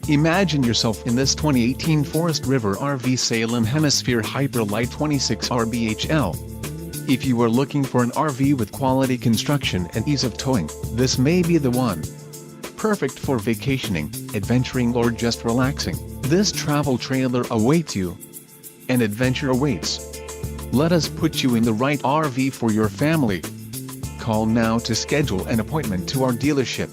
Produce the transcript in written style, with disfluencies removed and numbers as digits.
Imagine yourself in this 2018 Forest River RV Salem Hemisphere Hyper-Lyte 26RBHL. If you are looking for an RV with quality construction and ease of towing, this may be the one. Perfect for vacationing, adventuring or just relaxing, this travel trailer awaits you. An adventure awaits. Let us put you in the right RV for your family. Call now to schedule an appointment to our dealership.